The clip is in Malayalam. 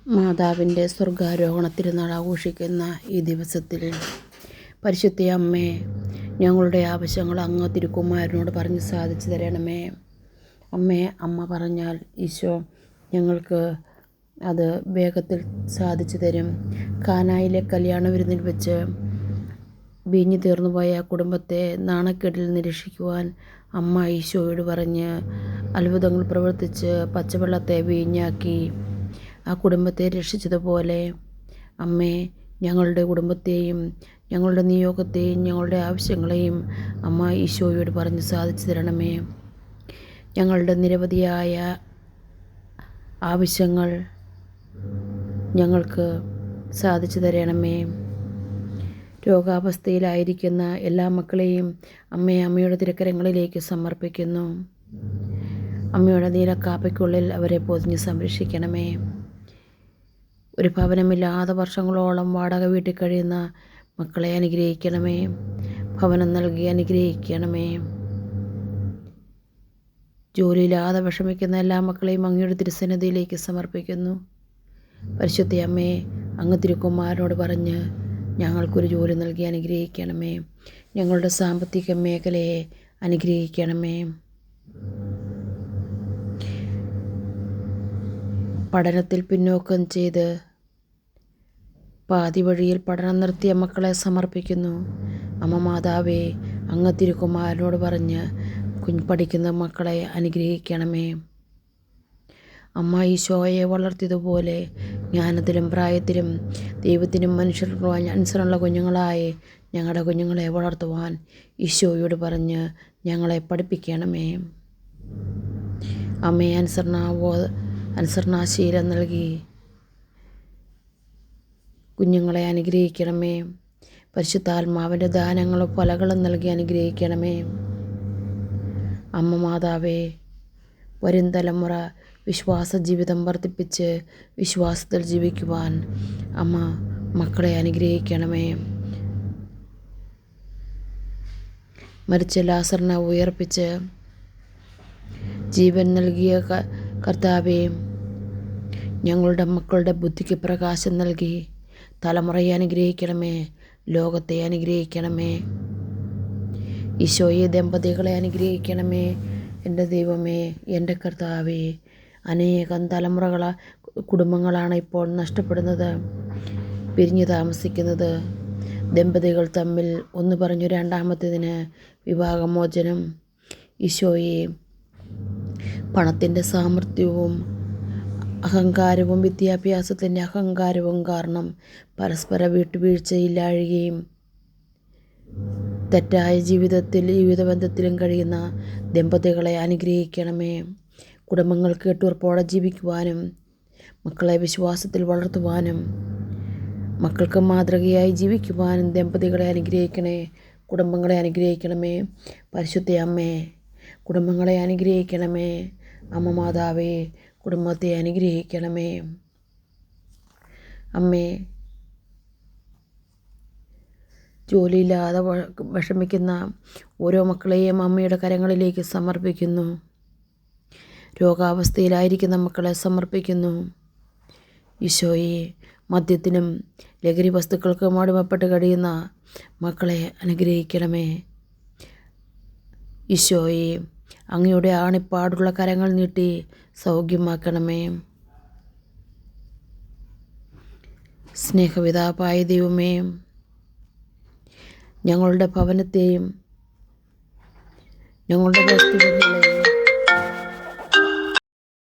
മാതാവിൻ്റെ സ്വർഗാരോഹണ തിരുനാൾ ആഘോഷിക്കുന്ന ഈ ദിവസത്തിൽ പരിശുദ്ധ അമ്മേ, ഞങ്ങളുടെ ആവശ്യങ്ങൾ അങ്ങ് തിരുക്കുമാരനോട് പറഞ്ഞ് സാധിച്ചു തരണമേ. അമ്മേ, അമ്മ പറഞ്ഞാൽ ഈശോ ഞങ്ങൾക്ക് അത് വേഗത്തിൽ സാധിച്ചു തരും. കാനായിലെ കല്യാണ വിരുന്നിൽ വെച്ച് വീഞ്ഞു തീർന്നുപോയ കുടുംബത്തെ നാണക്കേടിൽ നിരീക്ഷിക്കുവാൻ അമ്മ ഈശോയോട് പറഞ്ഞ് അത്ഭുതങ്ങൾ പ്രവർത്തിച്ച് പച്ചവെള്ളത്തെ വീഞ്ഞാക്കി ആ കുടുംബത്തെ രക്ഷിച്ചതുപോലെ അമ്മേ, ഞങ്ങളുടെ കുടുംബത്തെയും ഞങ്ങളുടെ നിയോഗത്തെയും ഞങ്ങളുടെ ആവശ്യങ്ങളെയും അമ്മ ഈശോയോട് പറഞ്ഞ് സാധിച്ചു തരണമേ. ഞങ്ങളുടെ നിരവധിയായ ആവശ്യങ്ങൾ ഞങ്ങൾക്ക് സാധിച്ചു തരണമേ. രോഗാവസ്ഥയിലായിരിക്കുന്ന എല്ലാ മക്കളെയും അമ്മയുടെ തിരുക്കരങ്ങളിലേക്ക് സമർപ്പിക്കുന്നു. അമ്മയുടെ നീലക്കാപ്പയ്ക്കുള്ളിൽ അവരെ പൊതിഞ്ഞ് സംരക്ഷിക്കണമേ. ഒരു ഭവനമില്ലാതെ വർഷങ്ങളോളം വാടക വീട്ടിൽ കഴിയുന്ന മക്കളെ അനുഗ്രഹിക്കണമേ. ഭവനം നൽകി അനുഗ്രഹിക്കണമേ. ജോലിയില്ലാതെ വിഷമിക്കുന്ന എല്ലാ മക്കളെയും അങ്ങയുടെ തിരുസന്നിധിയിലേക്ക് സമർപ്പിക്കുന്നു. പരിശുദ്ധ അമ്മേ, അങ്ങ് തിരുക്കുമാരനോട് പറഞ്ഞ് ഞങ്ങൾക്കൊരു ജോലി നൽകി അനുഗ്രഹിക്കണമേ. ഞങ്ങളുടെ സാമ്പത്തിക മേഖലയെ അനുഗ്രഹിക്കണമേ. പഠനത്തിൽ പിന്നോക്കം ചെയ്ത് പാതി വഴിയിൽ പഠനം നിർത്തിയ മക്കളെ സമർപ്പിക്കുന്നു. അമ്മ മാതാവേ, അങ്ങ് തിരുക്കുമാരനോട് പറഞ്ഞ് പഠിക്കുന്ന മക്കളെ അനുഗ്രഹിക്കണമേ. അമ്മ ഈശോയെ വളർത്തിയതുപോലെ ജ്ഞാനത്തിലും പ്രായത്തിലും ദൈവത്തിനും മനുഷ്യർക്കും അനുസരണമുള്ള കുഞ്ഞുങ്ങളായി ഞങ്ങളുടെ കുഞ്ഞുങ്ങളെ വളർത്തുവാൻ ഈശോയോട് പറഞ്ഞ് ഞങ്ങളെ പഠിപ്പിക്കണമേ. അമ്മയെ അനുസരണാശീലം നൽകി കുഞ്ഞുങ്ങളെ അനുഗ്രഹിക്കണമേ. പരിശുദ്ധാത്മാവിൻ്റെ ദാനങ്ങളും ഫലങ്ങളും നൽകി അനുഗ്രഹിക്കണമേ. അമ്മ മാതാവേ, വരും തലമുറ വിശ്വാസ ജീവിതം വർദ്ധിപ്പിച്ച് വിശ്വാസത്തിൽ ജീവിക്കുവാൻ അമ്മ മക്കളെ അനുഗ്രഹിക്കണമേ. മരിച്ച ലാസറിനെ ഉയർപ്പിച്ച് ജീവൻ നൽകിയ കർത്താവേ, ഞങ്ങളുടെ മക്കളുടെ ബുദ്ധിക്ക് പ്രകാശം നൽകി തലമുറയെ അനുഗ്രഹിക്കണമേ. ലോകത്തെ അനുഗ്രഹിക്കണമേ. ഈശോയെ, ദമ്പതികളെ അനുഗ്രഹിക്കണമേ. എൻ്റെ ദൈവമേ, എൻ്റെ കർത്താവേ, അനേകം കുടുംബങ്ങളാണ് ഇപ്പോൾ നഷ്ടപ്പെടുന്നത്, പിരിഞ്ഞു താമസിക്കുന്നത്. ദമ്പതികൾ തമ്മിൽ ഒന്ന് പറഞ്ഞു രണ്ടാമത്തേതിന് വിവാഹമോചനം. ഈശോയെ, പണത്തിൻ്റെ സാമർഥ്യവും അഹങ്കാരവും വിദ്യാഭ്യാസത്തിൻ്റെ അഹങ്കാരവും കാരണം പരസ്പര വിട്ടുവീഴ്ചയില്ലാഴുകയും തെറ്റായ ജീവിതബന്ധത്തിലും കഴിയുന്ന ദമ്പതികളെ അനുഗ്രഹിക്കണമേ. കുടുംബങ്ങൾ കേട്ടുറപ്പോടെ ജീവിക്കുവാനും മക്കളെ വിശ്വാസത്തിൽ വളർത്തുവാനും മക്കൾക്ക് മാതൃകയായി ജീവിക്കുവാനും ദമ്പതികളെ അനുഗ്രഹിക്കണേ. കുടുംബങ്ങളെ അനുഗ്രഹിക്കണമേ. പരിശുദ്ധ അമ്മേ, കുടുംബങ്ങളെ അനുഗ്രഹിക്കണമേ. അമ്മ മാതാവേ, കുടുംബത്തെ അനുഗ്രഹിക്കണമേ. അമ്മേ, ജോലിയില്ലാതെ വിഷമിക്കുന്ന ഓരോ മക്കളെയും അമ്മയുടെ കരങ്ങളിലേക്ക് സമർപ്പിക്കുന്നു. രോഗാവസ്ഥയിലായിരിക്കുന്ന മക്കളെ സമർപ്പിക്കുന്നു. ഈശോയെ, മദ്യത്തിനും ലഹരി വസ്തുക്കൾക്കും അടിമപ്പെട്ട് കഴിയുന്ന മക്കളെ അനുഗ്രഹിക്കണമേ. ഈശോയെ, അങ്ങയുടെ ആണിപ്പാടുള്ള കരങ്ങൾ നീട്ടി സൗഖ്യമാക്കണമേ. സ്നേഹപിതാവായ ദൈവമേ, ഞങ്ങളുടെ ഭവനത്തെയും ഞങ്ങളുടെ വസ്തുക്കളെയും